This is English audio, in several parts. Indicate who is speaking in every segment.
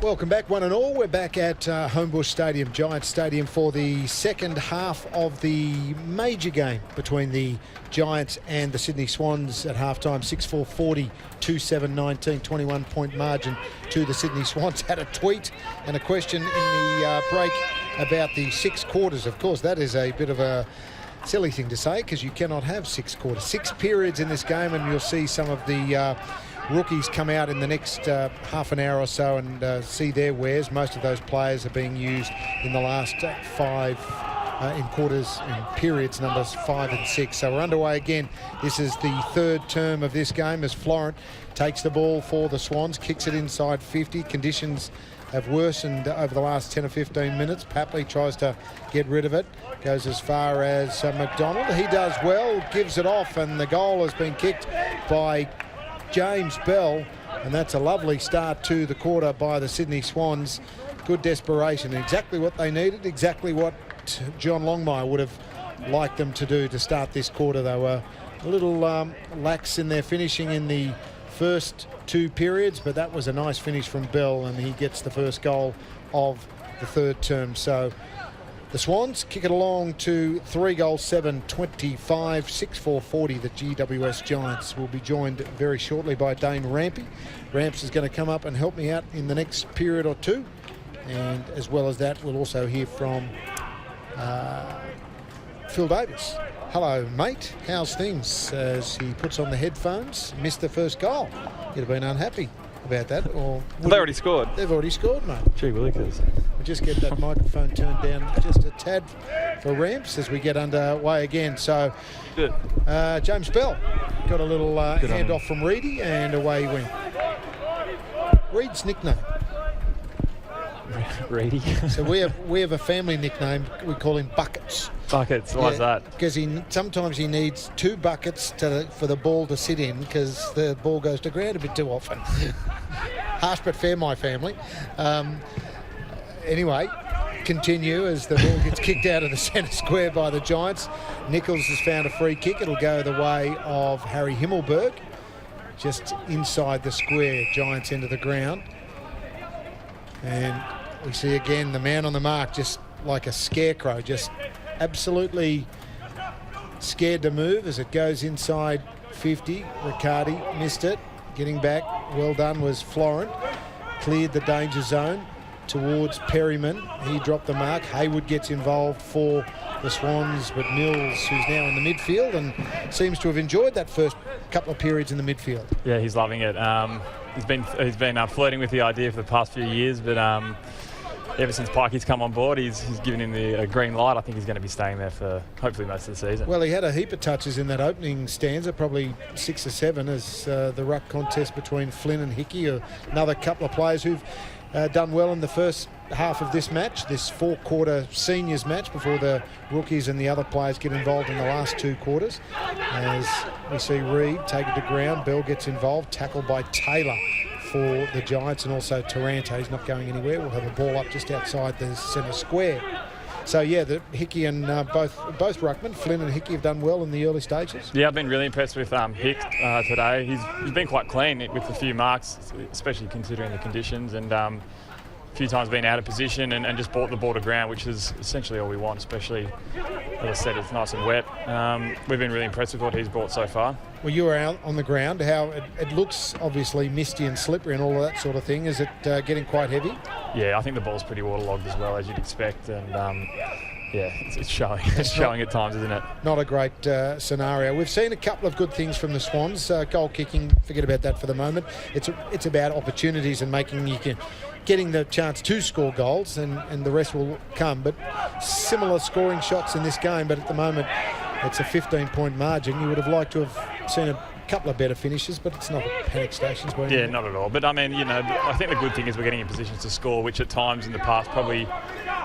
Speaker 1: Welcome back, one and all. We're back at Homebush Stadium, Giants Stadium, for the second half of the major game between the Giants and the Sydney Swans at halftime. 6-4-40, 2-7-19, 21-point margin to the Sydney Swans. Had a tweet and a question in the break about the 6 quarters. Of course, that is a bit of a silly thing to say because you cannot have 6 quarters. 6 periods in this game, and you'll see some of the rookies come out in the next half an hour or so and see their wares. Most of those players are being used in the last 5 in quarters, in periods numbers 5 and 6. So we're underway again. This is the third term of this game as Florent takes the ball for the Swans, kicks it inside 50. Conditions have worsened over the last 10 or 15 minutes. Papley tries to get rid of it, goes as far as McDonald. He does well, gives it off, and the goal has been kicked by James Bell, and that's a lovely start to the quarter by the Sydney Swans. Good desperation, exactly what they needed, exactly what John Longmire would have liked them to do to start this quarter. They were a little lax in their finishing in the first 2 periods, but that was a nice finish from Bell, and he gets the first goal of the third term. So the Swans kick it along to 3 goals, 7-25, 6-4-40. The GWS Giants will be joined very shortly by Dane Rampe. Ramps is going to come up and help me out in the next period or two. And as well as that, we'll also hear from Phil Davis. Hello, mate. How's things? As he puts on the headphones, missed the first goal. You'd have been unhappy about that, or
Speaker 2: they already scored.
Speaker 1: They've already scored, mate.
Speaker 2: Gee willikers.
Speaker 1: We'll just get that microphone turned down just a tad for Ramps as we get underway again. So
Speaker 2: good.
Speaker 1: James Bell got a little handoff from Reedy, and away he went. Reed's nickname.
Speaker 2: Reedy.
Speaker 1: So we have a family nickname. We call him Buckets.
Speaker 2: Buckets. Why's that?
Speaker 1: Because sometimes he needs 2 buckets for the ball to sit in, because the ball goes to ground a bit too often. Harsh but fair, my family. Anyway, continue as the ball gets kicked out of the centre square by the Giants. Nichols has found a free kick. It'll go the way of Harry Himmelberg, just inside the square, Giants end of the ground. And we see again the man on the mark, just like a scarecrow, just absolutely scared to move as it goes inside 50. Riccardi missed it. Getting back, well done was Florent. Cleared the danger zone towards Perryman. He dropped the mark. Hayward gets involved for the Swans, but Mills, who's now in the midfield and seems to have enjoyed that first couple of periods in the midfield.
Speaker 2: Yeah, he's loving it. He's been flirting with the idea for the past few years, but ever since Pikey's come on board, he's given him the green light. I think he's going to be staying there for hopefully most of the season.
Speaker 1: Well, he had a heap of touches in that opening stanza, probably 6 or 7, as the ruck contest between Flynn and Hickey, another couple of players who've done well in the first half of this match, this 4-quarter seniors match, before the rookies and the other players get involved in the last 2 quarters. As we see Reed take it to ground, Bell gets involved, tackled by Taylor for the Giants, and also Taranto. He's not going anywhere. We'll have a ball up just outside the centre square. So yeah, the Hickey and both ruckmen, Flynn and Hickey, have done well in the early stages.
Speaker 2: Yeah, I've been really impressed with Hick today. He's been quite clean with a few marks, especially considering the conditions, and a few times been out of position and just brought the ball to ground, which is essentially all we want, especially, as I said, it's nice and wet. We've been really impressed with what he's brought so far.
Speaker 1: Well, you were out on the ground. How it looks obviously misty and slippery and all of that sort of thing. Is it getting quite heavy?
Speaker 2: Yeah, I think the ball's pretty waterlogged as well, as you'd expect, and yeah, it's showing. It's showing at times, isn't it? Not
Speaker 1: a great scenario. We've seen a couple of good things from the Swans. Goal kicking, forget about that for the moment. It's about opportunities and getting the chance to score goals, and the rest will come. But similar scoring shots in this game, but at the moment it's a 15-point margin. You would have liked to have seen a couple of better finishes, but it's not panic stations.
Speaker 2: Yeah, not at all. But I mean, I think the good thing is we're getting in positions to score, which at times in the past, probably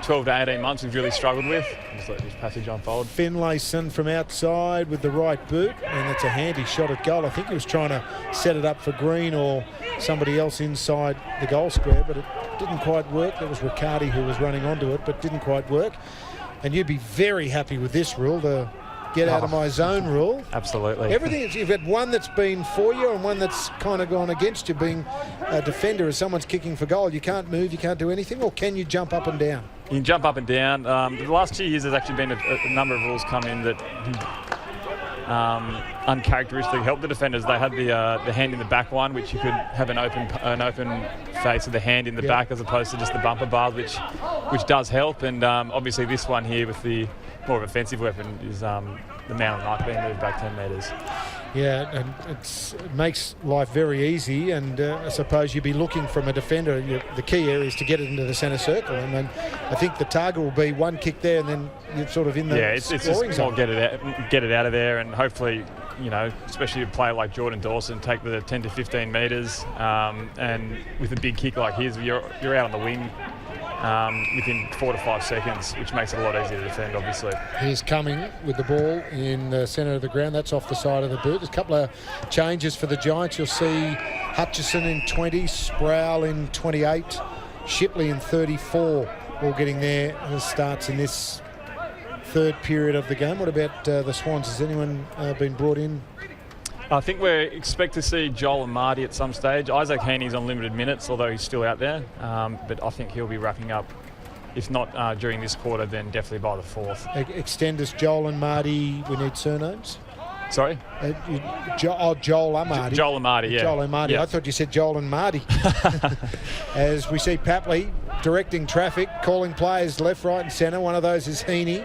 Speaker 2: 12 to 18 months, we've really struggled with. Just let this passage unfold.
Speaker 1: Finlayson from outside with the right boot, and it's a handy shot at goal. I think he was trying to set it up for Green or somebody else inside the goal square, but it didn't quite work. That was Riccardi who was running onto it, but didn't quite work. And you'd be very happy with this rule. The get out of my zone rule.
Speaker 2: Absolutely.
Speaker 1: Everything, you've had one that's been for you and one that's kind of gone against you, being a defender. As someone's kicking for goal, you can't move, you can't do anything, or can you jump up and down?
Speaker 2: You can jump up and down. The last 2 years, there's actually been a number of rules come in that uncharacteristically help the defenders. They had the hand in the back one, which you could have an open face of the hand in the back as opposed to just the bumper bars, which does help. And obviously this one here with the more offensive weapon is the man on the mark being moved back 10 metres.
Speaker 1: Yeah, and it makes life very easy, and I suppose you'd be looking from a defender. The key area is to get it into the centre circle, and then I think the target will be one kick there, and then you're sort of in the
Speaker 2: it's just
Speaker 1: zone.
Speaker 2: Get it out of there, and hopefully, especially a player like Jordan Dawson, take the 10 to 15 metres, and with a big kick like his, you're out on the wing within 4 to 5 seconds, which makes it a lot easier to defend, obviously.
Speaker 1: He's coming with the ball in the centre of the ground. That's off the side of the boot. There's a couple of changes for the Giants. You'll see Hutchison in 20, Sproul in 28, Shipley in 34, all getting there as starts in this third period of the game. What about the Swans? Has anyone been brought in?
Speaker 2: I think we expect to see Joel and Marty at some stage. Isaac Heaney's on limited minutes, although he's still out there. But I think he'll be wrapping up, if not during this quarter, then definitely by the fourth.
Speaker 1: Extenders Joel and Marty, we need surnames?
Speaker 2: Sorry?
Speaker 1: Joel and Marty.
Speaker 2: Joel and Marty, yeah.
Speaker 1: Joel and Marty.
Speaker 2: Yeah.
Speaker 1: I thought you said Joel and Marty. As we see Papley directing traffic, calling players left, right and centre. One of those is Heaney.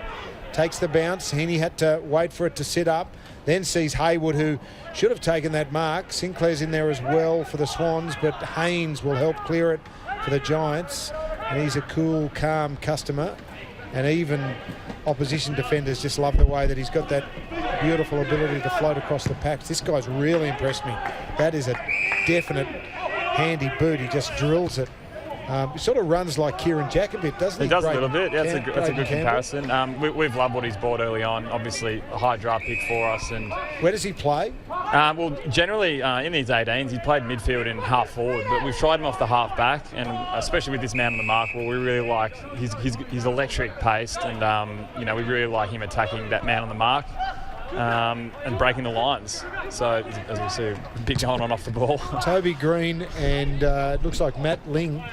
Speaker 1: Takes the bounce. Heaney had to wait for it to sit up. Then sees Hayward, who should have taken that mark. Sinclair's in there as well for the Swans, but Haynes will help clear it for the Giants. And he's a cool, calm customer. And even opposition defenders just love the way that he's got that beautiful ability to float across the packs. This guy's really impressed me. That is a definite handy boot. He just drills it. He sort of runs like Kieran Jack a bit, doesn't he?
Speaker 2: He does a little bit. Yeah, that's a good comparison. We've loved what he's brought early on. Obviously, a high draft pick for us. And
Speaker 1: where does he play?
Speaker 2: Well, generally in these 18s, he played midfield and half forward, but we've tried him off the half back, and especially with this man on the mark, well, we really like his electric pace, and we really like him attacking that man on the mark. And breaking the lines. So, as we see, big going on off the ball.
Speaker 1: Toby Green and it looks like Matt Ling,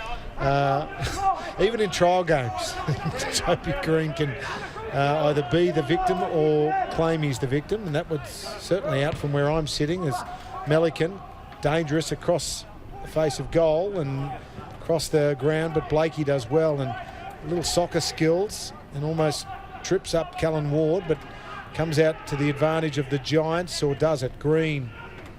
Speaker 1: even in trial games, Toby Green can either be the victim or claim he's the victim, and that was certainly out from where I'm sitting as Melican, dangerous across the face of goal and across the ground, but Blakey does well, and little soccer skills, and almost trips up Callan Ward, but comes out to the advantage of the Giants, or does it? Green,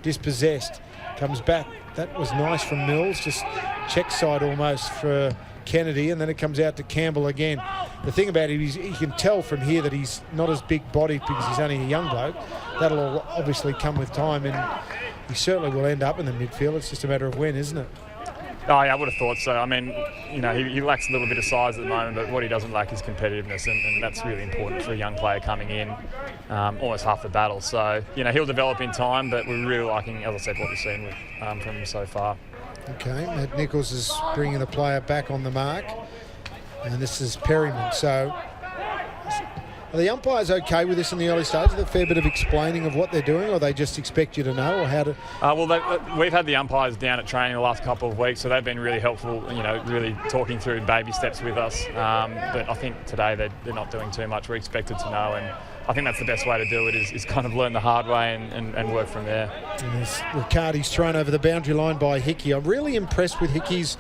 Speaker 1: dispossessed, comes back. That was nice from Mills, just check side almost for Kennedy, and then it comes out to Campbell again. The thing about it is he can tell from here that he's not as big-bodied because he's only a young bloke. That'll all obviously come with time, and he certainly will end up in the midfield. It's just a matter of when, isn't it?
Speaker 2: Oh, yeah, I would have thought so. I mean, he lacks a little bit of size at the moment, but what he doesn't lack is competitiveness, and that's really important for a young player coming in, almost half the battle. So, he'll develop in time, but we're really liking, as I said, what we've seen from him so far.
Speaker 1: Okay, Matt Nichols is bringing the player back on the mark, and this is Perryman. So, are the umpires okay with this in the early stages? A fair bit of explaining of what they're doing, or they just expect you to know, or how to?
Speaker 2: We've had the umpires down at training the last couple of weeks, so they've been really helpful, really talking through baby steps with us. But I think today they're not doing too much. We're expected to know, and I think that's the best way to do it, is kind of learn the hard way and work from there.
Speaker 1: Riccardi's thrown over the boundary line by Hickey. I'm really impressed with Hickey's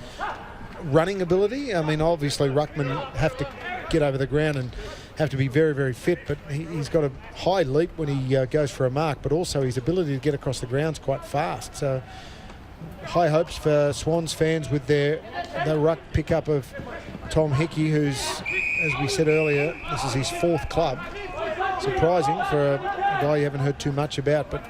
Speaker 1: running ability. I mean, obviously Ruckman have to get over the ground and have to be very, very fit, but he's got a high leap when he goes for a mark, but also his ability to get across the ground's quite fast. So high hopes for Swans fans with the ruck pickup of Tom Hickey, who's, as we said earlier, this is his fourth club. Surprising for a guy you haven't heard too much about, but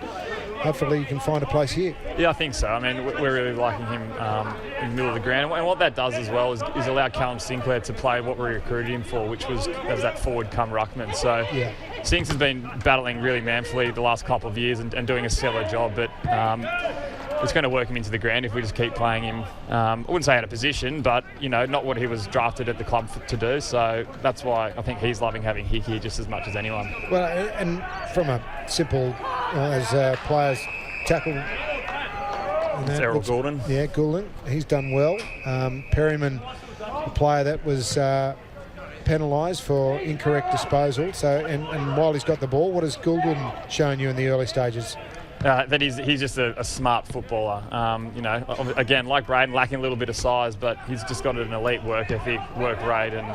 Speaker 1: hopefully you can find a place here.
Speaker 2: Yeah, I think so. I mean, we're really liking him in the middle of the ground. And what that does as well is allow Callum Sinclair to play what we recruited him for, which was as that forward come ruckman. So yeah. Sinks has been battling really manfully the last couple of years and doing a stellar job. But it's going to work him into the ground if we just keep playing him. I wouldn't say out of position, but not what he was drafted at the club to do. So that's why I think he's loving having Hick here just as much as anyone.
Speaker 1: Well, and from a simple, as players tackle.
Speaker 2: It's Errol Goulden.
Speaker 1: Yeah, Goulden. He's done well. Perryman, a player that was penalised for incorrect disposal. So, and while he's got the ball, what has Goulden shown you in the early stages?
Speaker 2: That he's just a smart footballer. Again, like Braden, lacking a little bit of size, but he's just got an elite work ethic, work rate, and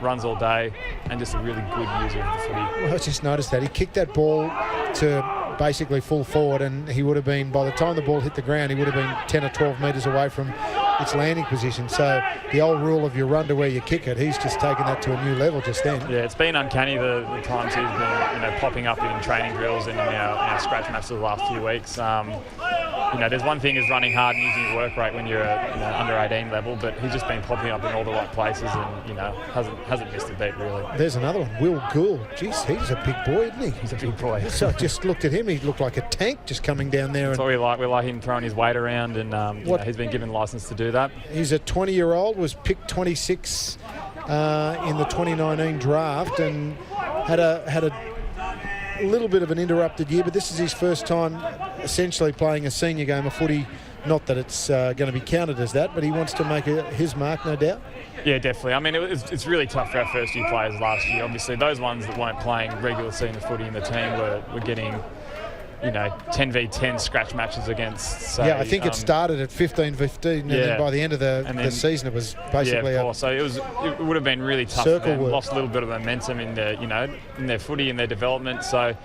Speaker 2: runs all day, and just a really good user of the footy.
Speaker 1: Well, I just noticed that he kicked that ball to basically full forward, and he would have been, by the time the ball hit the ground, he would have been 10 or 12 metres away from its landing position. So the old rule of you run to where you kick it, he's just taken that to a new level just then.
Speaker 2: Yeah, it's been uncanny the times he's been popping up in training drills and in our scratch matches the last few weeks. There's one thing is running hard and using your work rate when you're at under 18 level, but he's just been popping up in all the right places and hasn't missed a beat really.
Speaker 1: There's another one, Will Gould. Jeez, he's a big boy, isn't he?
Speaker 2: He's a big boy.
Speaker 1: So I just looked at him, he looked like a tank just coming down there.
Speaker 2: That's what we like. We like him throwing his weight around, and he's been given license to do that.
Speaker 1: He's a 20-year-old, was picked 26 in the 2019 draft, and had a little bit of an interrupted year, but this is his first time essentially playing a senior game of footy. Not that it's going to be counted as that, but he wants to make his mark, no doubt.
Speaker 2: Yeah, definitely. I mean, it's really tough for our first-year players last year. Obviously, those ones that weren't playing regular senior footy in the team were getting 10v10 scratch matches against, say,
Speaker 1: I think it started at 15-15, and then by the end of the season, it was basically
Speaker 2: so it would have been really tough for them. Lost a little bit of momentum in their footy and their development. So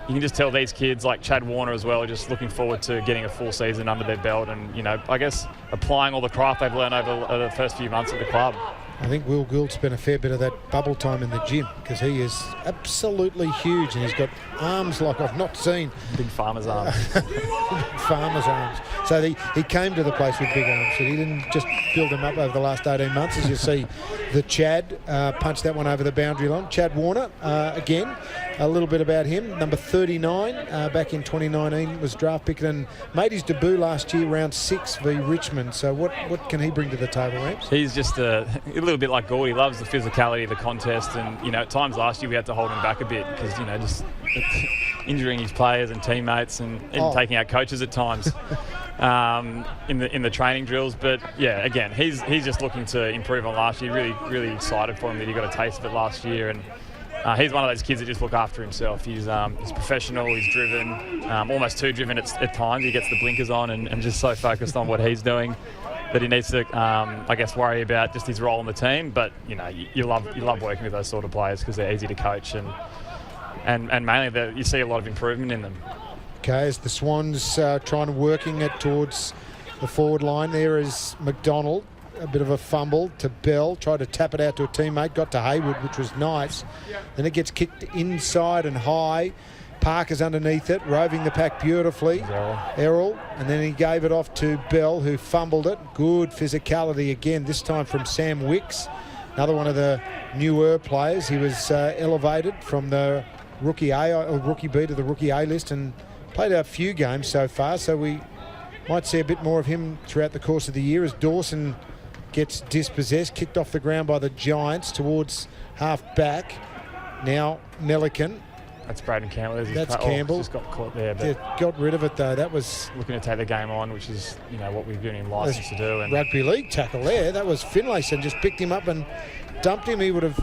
Speaker 2: you can just tell these kids, like Chad Warner as well, are just looking forward to getting a full season under their belt and, I guess, applying all the craft they've learned over the first few months at the club.
Speaker 1: I think Will Gould spent a fair bit of that bubble time in the gym because he is absolutely huge and he's got arms like I've not seen.
Speaker 2: Big farmer's arms.
Speaker 1: Farmer's arms. So he came to the place with big arms. So he didn't just build them up over the last 18 months. As you see, the Chad punched that one over the boundary line. Chad Warner, again, a little bit about him. Number 39 back in 2019 was draft picked and made his debut last year, round 6 v Richmond. So what can he bring to the table, Ramps?
Speaker 2: He's just a little bit like Gould. He loves the physicality of the contest, and at times last year we had to hold him back a bit because just injuring his players and teammates and even taking out coaches at times in the training drills. But yeah, again, he's just looking to improve on last year. Really, really excited for him that he got a taste of it last year, and he's one of those kids that just look after himself. He's professional, he's driven, almost too driven at times. He gets the blinkers on and just so focused on what he's doing that he needs to, worry about just his role in the team. But you love working with those sort of players because they're easy to coach and mainly you see a lot of improvement in them.
Speaker 1: Okay, as the Swans working it towards the forward line, there is McDonald. A bit of a fumble to Bell, tried to tap it out to a teammate, got to Hayward, which was nice. Then it gets kicked inside and high. Parker's underneath it, roving the pack beautifully. Errol, and then he gave it off to Bell, who fumbled it. Good physicality again, this time from Sam Wicks, another one of the newer players. He was elevated from the rookie B to the rookie A list and played a few games so far, so we might see a bit more of him throughout the course of the year as Dawson gets dispossessed, kicked off the ground by the Giants towards half back. Now Melican.
Speaker 2: That's Braden Campbell.
Speaker 1: That's Campbell.
Speaker 2: Just got caught there. But
Speaker 1: yeah, got rid of it though. That was
Speaker 2: looking to take the game on, which is what we've given him license to do. And
Speaker 1: rugby league tackle there. That was Finlayson just picked him up and dumped him. He would have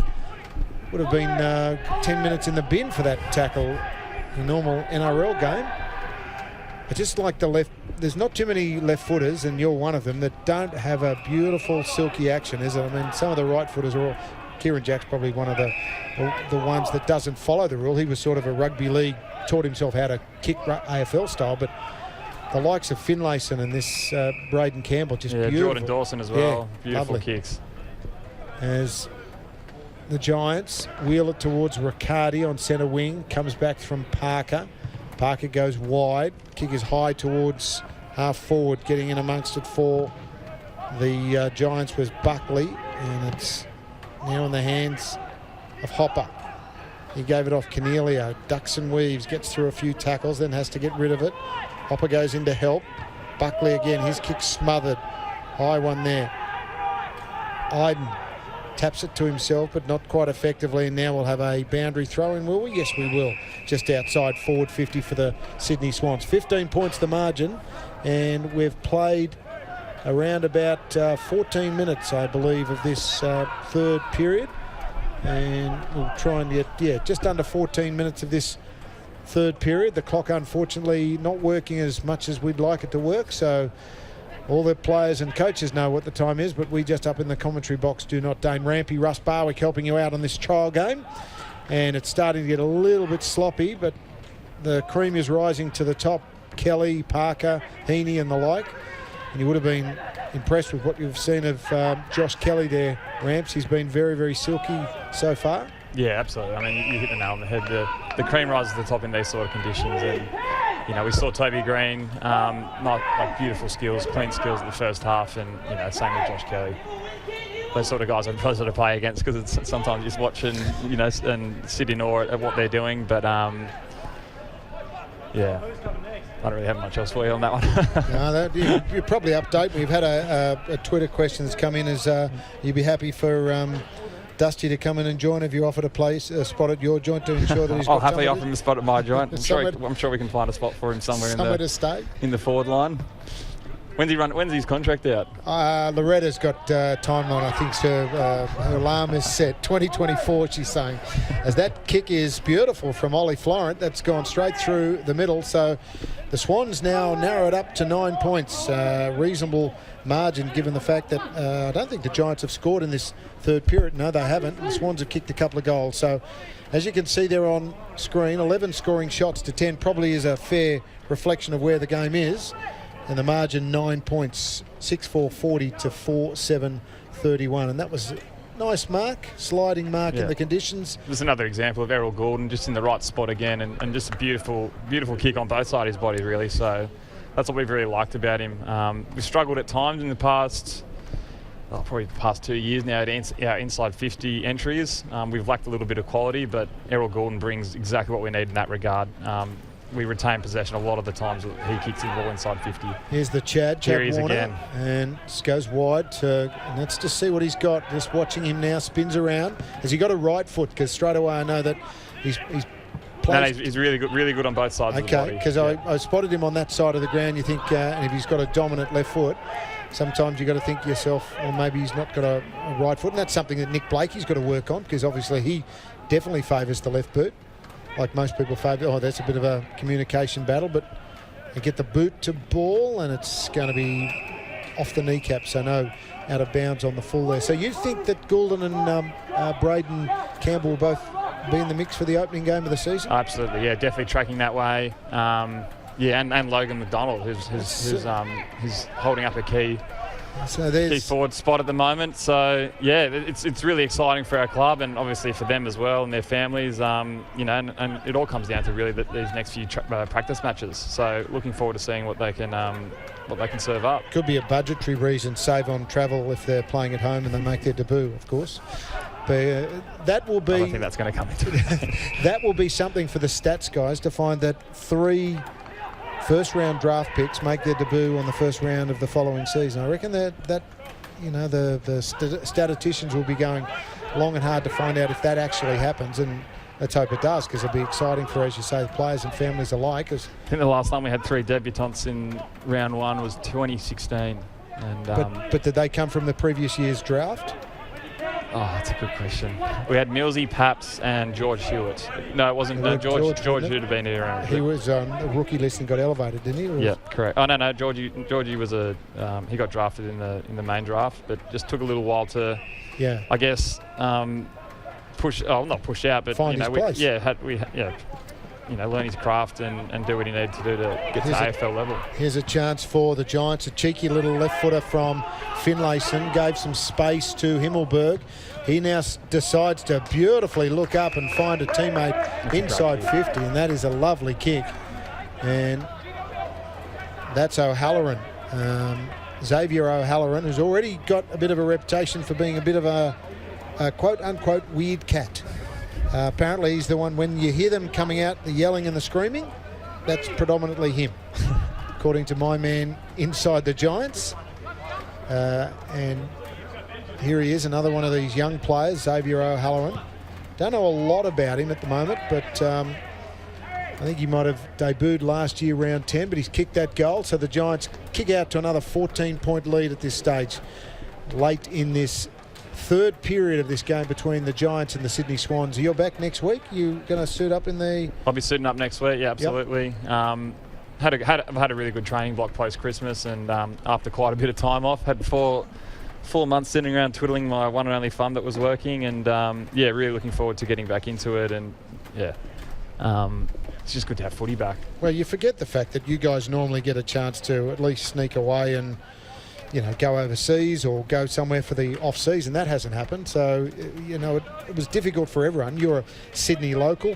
Speaker 1: been 10 minutes in the bin for that tackle in a normal NRL game. I just like the left. There's not too many left footers, and you're one of them, that don't have a beautiful silky action, is it? I mean, some of the right footers are all. Kieran Jack's probably one of the ones that doesn't follow the rule. He was sort of a rugby league, taught himself how to kick AFL style, but the likes of Finlayson and this Braden Campbell, just beautiful.
Speaker 2: Jordan Dawson as well.
Speaker 1: Yeah,
Speaker 2: beautiful
Speaker 1: lovely
Speaker 2: kicks.
Speaker 1: As the Giants wheel it towards Riccardi on centre wing, comes back from Parker. Parker goes wide, kick is high towards half forward, getting in amongst it for the Giants was Buckley, and it's now in the hands of Hopper. He gave it off Cornelio, ducks and weaves, gets through a few tackles, then has to get rid of it. Hopper goes in to help. Buckley again, his kick smothered. High one there. Iden taps it to himself, but not quite effectively, and now we'll have a boundary throw in, will we? Yes, we will. Just outside forward 50 for the Sydney Swans. 15 points the margin, and we've played around about 14 minutes, I believe, of this third period. And we'll try and get, just under 14 minutes of this third period. The clock, unfortunately, not working as much as we'd like it to work, so all the players and coaches know what the time is, but we just up in the commentary box do not. Dane Rampe, Russ Barwick helping you out on this trial game. And it's starting to get a little bit sloppy, but the cream is rising to the top. Kelly, Parker, Heaney and the like. And you would have been impressed with what you've seen of Josh Kelly there, Ramps. He's been very, very silky so far.
Speaker 2: Yeah, absolutely. I mean, you hit the nail on the head. The cream rises to the top in these sort of conditions. And, you know, we saw Toby Green, beautiful skills, clean skills in the first half. And, you know, same with Josh Kelly. Those sort of guys I'm pleasure to play against because it's sometimes just watching, you know, and sit in awe at what they're doing. But, yeah, I don't really have much else for you on that one.
Speaker 1: No, you probably update. We've had a Twitter question that's come in as you'd be happy for Dusty to come in and join if you offered a spot at your joint to ensure that he's
Speaker 2: I'll happily offer him a spot at my joint. I'm sure we can find a spot for him somewhere
Speaker 1: to stay
Speaker 2: in the forward line. When's his contract out?
Speaker 1: Loretta's got time on. I think her alarm is set. 2024, she's saying. As that kick is beautiful from Ollie Florent. That's gone straight through the middle. So the Swans now narrow it up to 9 points. Reasonable margin given the fact that I don't think the Giants have scored in this third period. No, they haven't. The Swans have kicked a couple of goals. So as you can see there on screen, 11 scoring shots to 10 probably is a fair reflection of where the game is. And the margin 9 points, 6-4-40 to 4-7-31. And that was a nice mark, sliding mark in the conditions.
Speaker 2: Just another example of Errol Gordon just in the right spot again and just a beautiful kick on both sides of his body, really. So that's what we've really liked about him. We've struggled at times in the past, probably the past 2 years now at our inside 50 entries. We've lacked a little bit of quality, but Errol Gordon brings exactly what we need in that regard. We retain possession a lot of the times that he kicks the ball inside 50.
Speaker 1: Here's the Chad Warner,
Speaker 2: again.
Speaker 1: And just goes wide. And let's just see what he's got. Just watching him now, spins around. Has he got a right foot? Because straight away I know that he's
Speaker 2: he's really good on both sides of the body.
Speaker 1: Okay, because I spotted him on that side of the ground. You think, and if he's got a dominant left foot, sometimes you've got to think to yourself, well, maybe he's not got a right foot. And that's something that Nick Blakey's got to work on, because obviously he definitely favours the left boot. Like most people favour, that's a bit of a communication battle, but they get the boot to ball and it's going to be off the kneecap, so no out of bounds on the full there. So you think that Goulden and Braden Campbell will both be in the mix for the opening game of the season?
Speaker 2: Absolutely, yeah, definitely tracking that way. And Logan McDonald, who's holding up a key forward spot at the moment. So yeah, it's really exciting for our club and obviously for them as well and their families. And it all comes down to really these next few practice matches. So looking forward to seeing what they can serve up.
Speaker 1: Could be a budgetary reason, save on travel if they're playing at home and they make their debut, of course. But that will be.
Speaker 2: I don't think that's going to come into it.
Speaker 1: That will be something for the stats guys to find that 3 first-round draft picks make their debut on the first round of the following season. I reckon that the statisticians will be going long and hard to find out if that actually happens, and let's hope it does, because it'll be exciting for, as you say, the players and families alike.
Speaker 2: I think the last time we had 3 debutants in round 1 was 2016. And,
Speaker 1: but did they come from the previous year's draft?
Speaker 2: Oh, that's a good question. We had Millsy, Paps, and George Hewitt. No, it wasn't. No, George would have been here.
Speaker 1: He was on the rookie list and got elevated, didn't he?
Speaker 2: Yeah, correct. Oh no, Georgie was he got drafted in the main draft, but just took a little while to, I guess, push. Oh, not push out, but
Speaker 1: find his place.
Speaker 2: Learn his craft and do what he needed to do to get to AFL level.
Speaker 1: Here's a chance for the Giants. A cheeky little left footer from Finlayson gave some space to Himmelberg. He now decides to beautifully look up and find a teammate inside 50, and that is a lovely kick. And that's O'Halloran. Xavier O'Halloran, who's already got a bit of a reputation for being a bit of a quote-unquote weird cat. Apparently he's the one, when you hear them coming out, the yelling and the screaming, that's predominantly him. according to my man inside the Giants. And here he is, another one of these young players, Xavier O'Halloran. Don't know a lot about him at the moment, but I think he might have debuted last year round 10, but he's kicked that goal. So the Giants kick out to another 14-point lead at this stage, late in this third period of this game between the Giants and the Sydney Swans. You're back next week? You going to suit up in the...
Speaker 2: I'll be suiting up next week, yeah, absolutely. Yep. I've had a really good training block post-Christmas, and after quite a bit of time off, had four months sitting around twiddling my one and only thumb that was working, and yeah, really looking forward to getting back into it. And yeah, it's just good to have footy back.
Speaker 1: Well, you forget the fact that you guys normally get a chance to at least sneak away and, you know, go overseas or go somewhere for the off-season. That hasn't happened. So, you know, it was difficult for everyone. You're a Sydney local.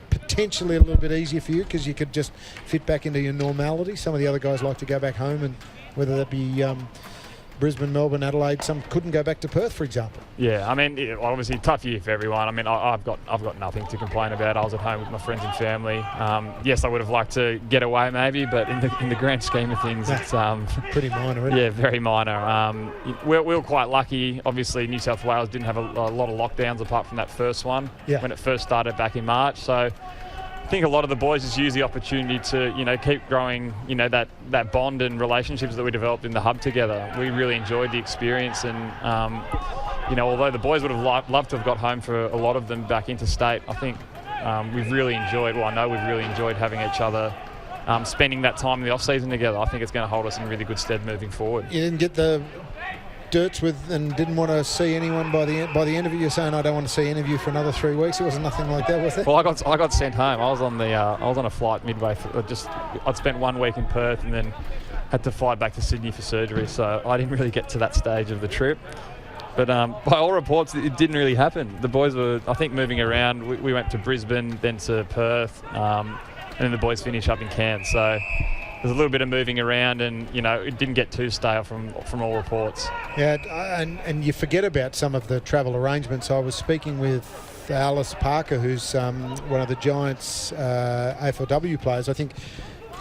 Speaker 1: Potentially a little bit easier for you because you could just fit back into your normality. Some of the other guys like to go back home, and whether that be Brisbane, Melbourne, Adelaide, some couldn't go back to Perth, for example.
Speaker 2: Yeah, I mean, obviously tough year for everyone. I mean, I've got nothing to complain about. I was at home with my friends and family. Yes, I would have liked to get away maybe, but in the grand scheme of things, it's
Speaker 1: pretty minor, isn't it?
Speaker 2: Yeah, very minor. We were quite lucky. Obviously, New South Wales didn't have a lot of lockdowns apart from that first one when it first started back in March. So I think a lot of the boys just use the opportunity to, you know, keep growing, you know, that bond and relationships that we developed in the hub together. We really enjoyed the experience, and you know, although the boys would have loved to have got home for a lot of them back into state, I think we've really enjoyed. Well, I know we've really enjoyed having each other, spending that time in the off season together. I think it's going to hold us in really good stead moving forward.
Speaker 1: You didn't get the dirts with and didn't want to see anyone by the end of it. You're saying I don't want to see any of you for another 3 weeks. It wasn't nothing like that, was it?
Speaker 2: Well, I got sent home. I was on a flight midway through. I'd spent 1 week in Perth and then had to fly back to Sydney for surgery, so I didn't really get to that stage of the trip. But by all reports, it didn't really happen. The boys were, I think, moving around. We went to Brisbane, then to Perth, and then the boys finished up in Cairns. So there's a little bit of moving around, and you know, it didn't get too stale from all reports.
Speaker 1: Yeah, and you forget about some of the travel arrangements. I was speaking with Alice Parker, who's one of the Giants AFLW players. I think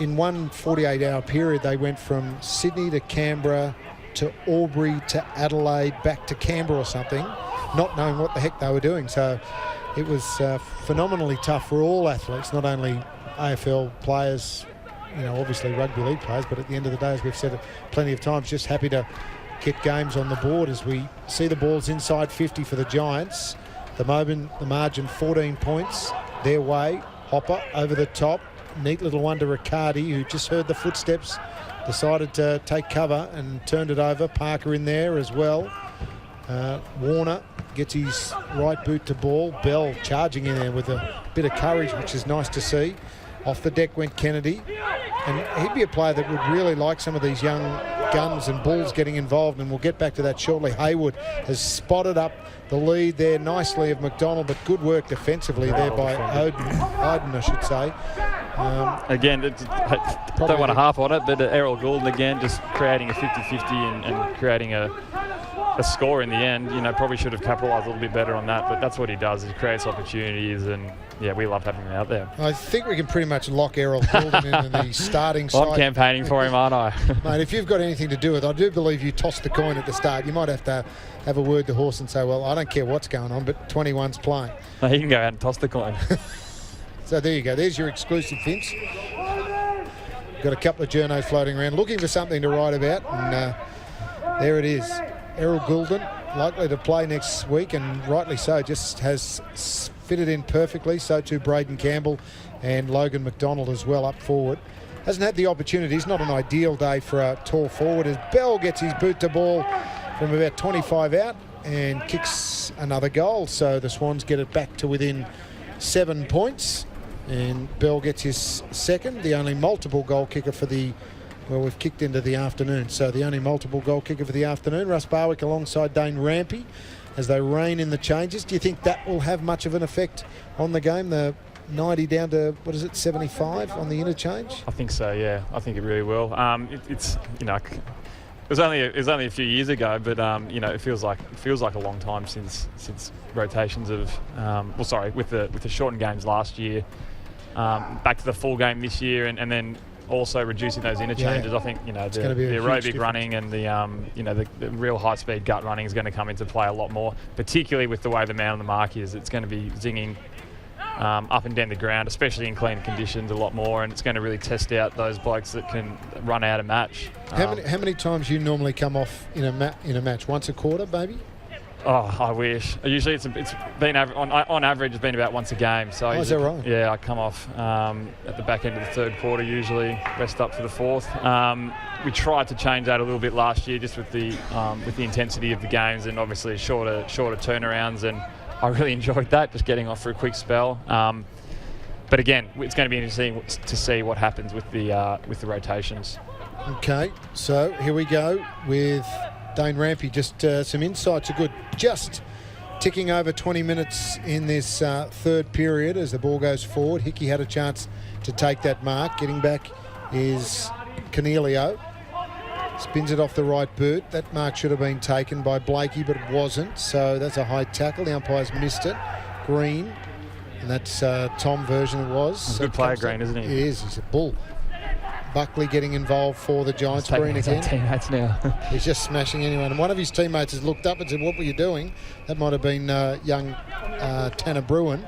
Speaker 1: in one 48-hour period, they went from Sydney to Canberra to Albury to Adelaide, back to Canberra or something, not knowing what the heck they were doing. So it was phenomenally tough for all athletes, not only AFL players, you know, obviously rugby league players, but at the end of the day, as we've said plenty of times, just happy to get games on the board as we see the balls inside 50 for the Giants. The margin 14 points their way. Hopper over the top. Neat little one to Riccardi, who just heard the footsteps, decided to take cover and turned it over. Parker in there as well. Warner gets his right boot to ball. Bell charging in there with a bit of courage, which is nice to see. Off the deck went Kennedy, and he'd be a player that would really like some of these young guns and bulls getting involved, and we'll get back to that shortly. Haywood has spotted up the lead there nicely of McDonald, but good work defensively there by Oden, I should say.
Speaker 2: Again, don't want to harp on it, but Errol Goulden again just creating a 50-50 and creating a score in the end. You know, probably should have capitalised a little bit better on that, but that's what he does. He creates opportunities, and yeah, we love having him out there.
Speaker 1: I think we can pretty much lock Errol Goulden into the starting side.
Speaker 2: I'm campaigning for him, aren't I?
Speaker 1: Mate, if you've got anything to do with it, I do believe you tossed the coin at the start. You might have to have a word to Horse and say, well, I don't care what's going on, but 21's playing.
Speaker 2: No, he can go out and toss the coin.
Speaker 1: So there you go. There's your exclusive, Vince. Got a couple of journos floating around looking for something to write about, and there it is. Errol Goulden likely to play next week, and rightly so, just has fitted in perfectly. So too Braden Campbell and Logan McDonald as well up forward. Hasn't had the opportunities. Not an ideal day for a tall forward, as Bell gets his boot to ball from about 25 out and kicks another goal. So the Swans get it back to within 7 points. And Bell gets his second, the only multiple goal kicker for the, well, we've kicked into the afternoon, so the only multiple goal kicker for the afternoon. Russ Barwick alongside Dane Rampe as they rein in the changes. Do you think that will have much of an effect on the game? The 90 down to, 75 on the interchange?
Speaker 2: I think so, yeah. I think it really will. It's, you know, it was only a few years ago, but you know, it feels like a long time since rotations of with the shortened games last year. Back to the full game this year, and then also reducing those interchanges. I think, the aerobic running and the real high-speed gut running is going to come into play a lot more, particularly with the way the man on the mark is. It's going to be zinging up and down the ground, especially in clean conditions, a lot more, and it's going to really test out those blokes that can run out a match.
Speaker 1: How many times you normally come off in a match? Once a quarter, maybe?
Speaker 2: Oh, I wish. Usually it's been on average it's been about once a game. So
Speaker 1: is that right?
Speaker 2: Yeah, I come off at the back end of the third quarter usually, rest up for the fourth. We tried to change that a little bit last year, just with the intensity of the games and obviously shorter turnarounds, and I really enjoyed that, just getting off for a quick spell. But again, it's going to be interesting to see what happens with the rotations.
Speaker 1: Okay, so here we go with Dane Rampe. Just some insights are good. Just ticking over 20 minutes in this third period as the ball goes forward. Hickey had a chance to take that mark. Getting back is Cornelio. Spins it off the right boot. That mark should have been taken by Blakey, but it wasn't. So that's a high tackle. The umpires missed it. Green. And that's Tom version it was.
Speaker 2: A good player, Green, isn't he?
Speaker 1: He is. He's a bull. Buckley getting involved for the Giants. Green again.
Speaker 2: Teammates now.
Speaker 1: He's just smashing anyone. And one of his teammates has looked up and said, "What were you doing?" That might have been young Tanner Bruin.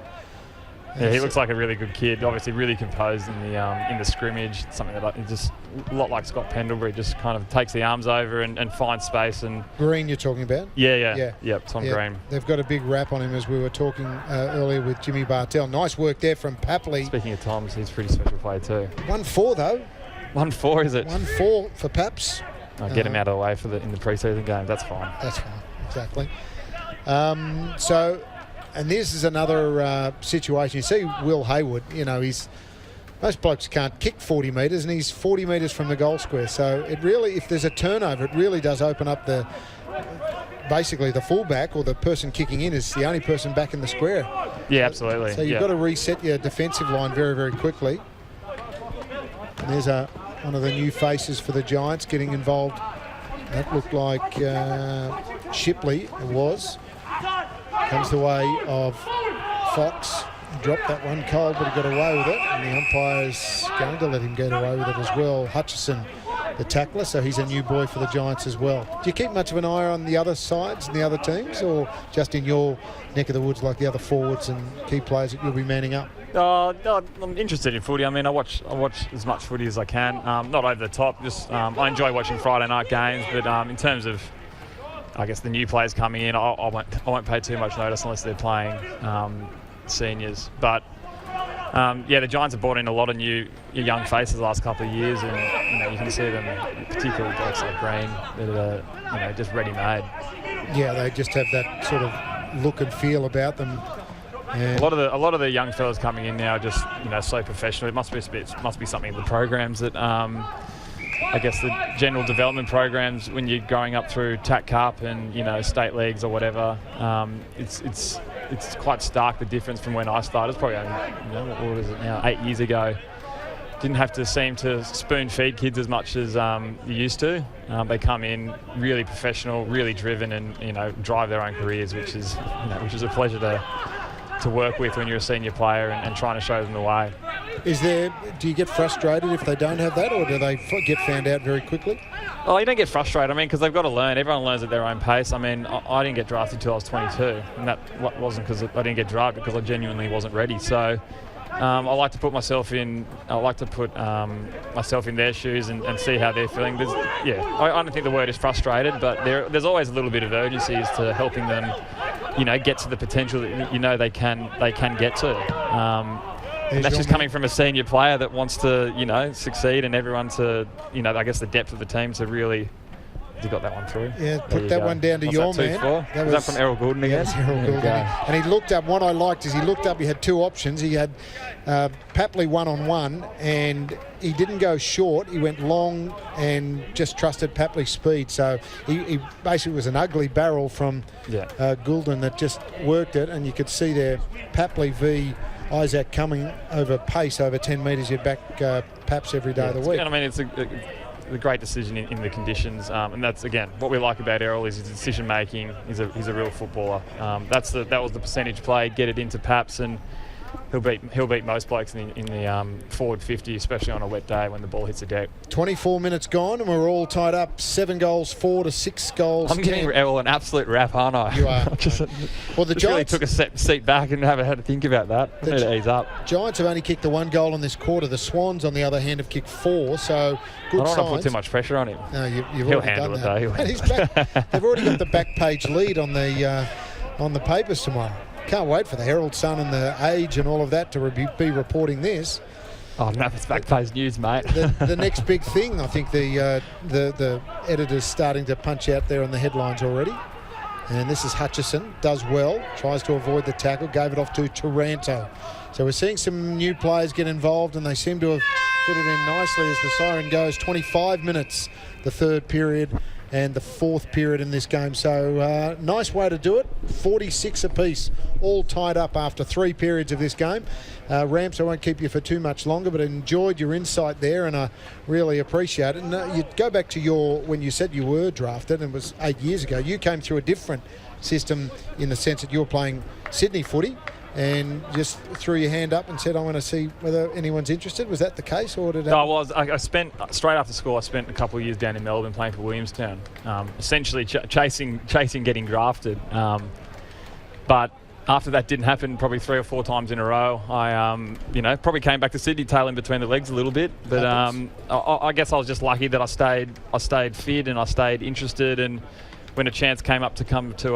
Speaker 2: Yeah, he looks like a really good kid. Obviously, really composed in the scrimmage. Something that just a lot like Scott Pendlebury, just kind of takes the arms over and finds space. And
Speaker 1: Green, you're talking about?
Speaker 2: Yeah. Tom Green.
Speaker 1: They've got a big rap on him, as we were talking earlier with Jimmy Bartell. Nice work there from Papley.
Speaker 2: Speaking of Toms, he's a pretty special player too.
Speaker 1: 1-4 though.
Speaker 2: 1-4 is it?
Speaker 1: 1-4 for Paps.
Speaker 2: I'll get him out of the way in the pre-season game. That's fine.
Speaker 1: That's fine. Exactly. And this is another situation. You see Will Hayward, most blokes can't kick 40 metres and he's 40 metres from the goal square. So it really, if there's a turnover, it really does open up basically the fullback or the person kicking in is the only person back in the square.
Speaker 2: Yeah, absolutely.
Speaker 1: So you've got to reset your defensive line very, very quickly. And there's one of the new faces for the Giants getting involved. That looked like Shipley, it was. Comes the way of Fox. He dropped that one cold, but he got away with it. And the umpire's going to let him get away with it as well. Hutchison, the tackler, so he's a new boy for the Giants as well. Do you keep much of an eye on the other sides and the other teams, or just in your neck of the woods like the other forwards and key players that you'll be manning up?
Speaker 2: No, I'm interested in footy. I mean, I watch as much footy as I can. Not over the top. Just I enjoy watching Friday night games, but in terms of, I guess, the new players coming in, I won't pay too much notice unless they're playing seniors. But the Giants have brought in a lot of new young faces the last couple of years, and you can see them, particularly guys like Green, that are just ready-made.
Speaker 1: Yeah, they just have that sort of look and feel about them.
Speaker 2: And a lot of the young fellas coming in now are just so professional. It must be something in the programs that. I guess the general development programs when you're growing up through TAC Cup and state leagues or whatever, it's quite stark the difference from when I started. It's probably only, what is it now, 8 years ago. Didn't have to seem to spoon feed kids as much as you used to. They come in really professional, really driven, and drive their own careers, which is a pleasure to work with when you're a senior player and trying to show them the way.
Speaker 1: Do you get frustrated if they don't have that, or do they get found out very quickly?
Speaker 2: Oh, you don't get frustrated. I mean, because they've got to learn. Everyone learns at their own pace. I mean, I didn't get drafted until I was 22, and that wasn't because I didn't get drafted, because I genuinely wasn't ready. So I like to put myself in. I like to put myself in their shoes and see how they're feeling. I don't think the word is frustrated, but there's always a little bit of urgency as to helping them, get to the potential that they can get to. And that's just coming from a senior player that wants to, succeed, and everyone to, I guess the depth of the team to really. You got that one through?
Speaker 1: Yeah, put that one down to your man.
Speaker 2: Was that from Errol Goulden again?
Speaker 1: That was Errol Goulden. And he looked up, what I liked is he looked up, he had two options. He had Papley one-on-one, and he didn't go short. He went long and just trusted Papley's speed. So he basically was an ugly barrel from Goulden that just worked it, and you could see there Papley v. Isaac coming over pace over 10 metres. You'd back Paps every day of the week.
Speaker 2: I mean, it's a great decision in the conditions, and that's again what we like about Errol is his decision making. He's a real footballer. That was the percentage play, get it into Paps, and he'll beat most blokes in the forward 50, especially on a wet day when the ball hits the deck.
Speaker 1: 24 minutes gone, and we're all tied up 7 goals 4 to 6 goals.
Speaker 3: I'm getting an absolute rap, aren't I?
Speaker 1: You are. Well, the
Speaker 3: Giants
Speaker 1: Giants
Speaker 3: really took a seat back and haven't had to think about that. I need to ease up.
Speaker 1: Giants have only kicked the 1 goal in this quarter. The Swans, on the other hand, have kicked 4. So good
Speaker 2: I don't
Speaker 1: signs.
Speaker 2: want to put too much pressure on him.
Speaker 1: No, you've
Speaker 2: He'll
Speaker 1: already
Speaker 2: handle
Speaker 1: done
Speaker 2: it
Speaker 1: that.
Speaker 2: though.
Speaker 1: And he's back. They've already got the back page lead on the papers tomorrow. Can't wait for the Herald Sun and the Age and all of that to be reporting this.
Speaker 3: Oh no, it's back page news, mate.
Speaker 1: The next big thing, I think the editor's starting to punch out there on the headlines already. And this is Hutchison, does well, tries to avoid the tackle, gave it off to Taranto. So we're seeing some new players get involved, and they seem to have fitted in nicely as the siren goes. 25 minutes, the third period, and the fourth period in this game. So nice way to do it. 46 apiece, all tied up after 3 periods of this game. Ramps, I won't keep you for too much longer, but enjoyed your insight there, and I really appreciate it. And you go back to when you said you were drafted, and it was 8 years ago. You came through a different system in the sense that you were playing Sydney footy and just threw your hand up and said, I want to see whether anyone's interested. Was that the case, or did
Speaker 2: I spent, straight after school, I spent a couple of years down in Melbourne playing for Williamstown, essentially chasing getting drafted. But after that didn't happen, probably 3 or 4 times in a row, I probably came back to Sydney, tail in between the legs a little bit. But I guess I was just lucky that I stayed fit and I stayed interested. And when a chance came up to come to,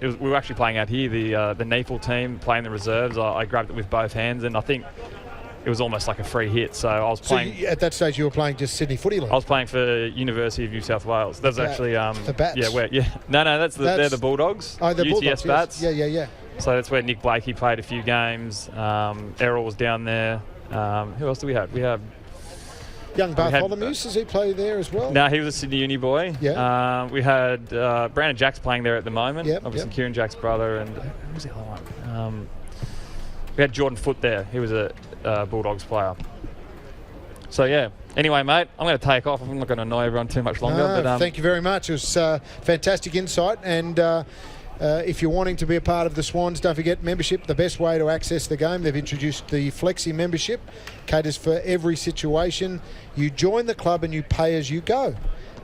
Speaker 2: we were actually playing out here, the NEFL team, playing the reserves. I grabbed it with both hands, and I think it was almost like a free hit. So I was playing.
Speaker 1: So at that stage, you were playing just Sydney Footy League.
Speaker 2: I was playing for University of New South Wales. That's actually
Speaker 1: the Bats.
Speaker 2: They're the Bulldogs.
Speaker 1: Oh, the
Speaker 2: UTS
Speaker 1: Bulldogs,
Speaker 2: Bats.
Speaker 1: Yes. Yeah.
Speaker 2: So that's where Nick Blakey played a few games. Errol was down there. Who else do we have? We have
Speaker 1: young Bartholomew. Does he play there as well?
Speaker 2: No, he was a Sydney Uni boy.
Speaker 1: Yeah.
Speaker 2: We had Brandon Jack's playing there at the moment.
Speaker 1: Yep,
Speaker 2: Obviously, Kieran Jack's brother. And who was the other one? We had Jordan Foote there. He was a Bulldogs player. So, yeah. Anyway, mate, I'm going to take off. I'm not going to annoy everyone too much longer.
Speaker 1: No,
Speaker 2: but
Speaker 1: thank you very much. It was fantastic insight. And if you're wanting to be a part of the Swans, don't forget membership, the best way to access the game. They've introduced the Flexi membership. Caters for every situation. You join the club and you pay as you go.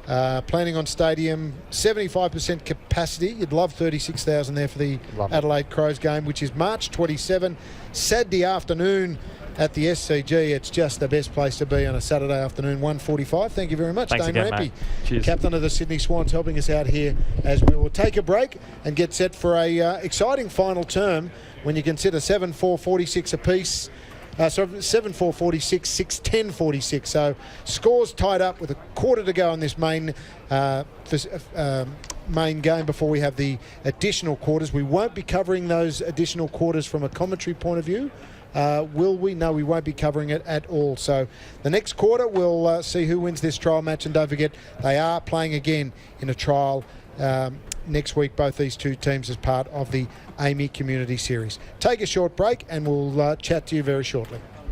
Speaker 1: Planning on stadium, 75% capacity. You'd love 36,000 there for the Adelaide Crows game, which is March 27, Saturday afternoon at the SCG. It's just the best place to be on a Saturday afternoon, 1:45. Thank you very much,
Speaker 2: Thanks
Speaker 1: Dane
Speaker 2: again,
Speaker 1: Rampe,
Speaker 2: mate. Cheers.
Speaker 1: captain of the Sydney Swans, helping us out here as we will take a break and get set for a exciting final term when you consider 7-4-46 apiece. 7-4-46, 6-10-46. So scores tied up with a quarter to go in this main game before we have the additional quarters. We won't be covering those additional quarters from a commentary point of view. Will we? No, we won't be covering it at all. So the next quarter, we'll see who wins this trial match. And don't forget, they are playing again in a trial next week, both these two teams as part of the AAMI Community Series. Take a short break and we'll chat to you very shortly.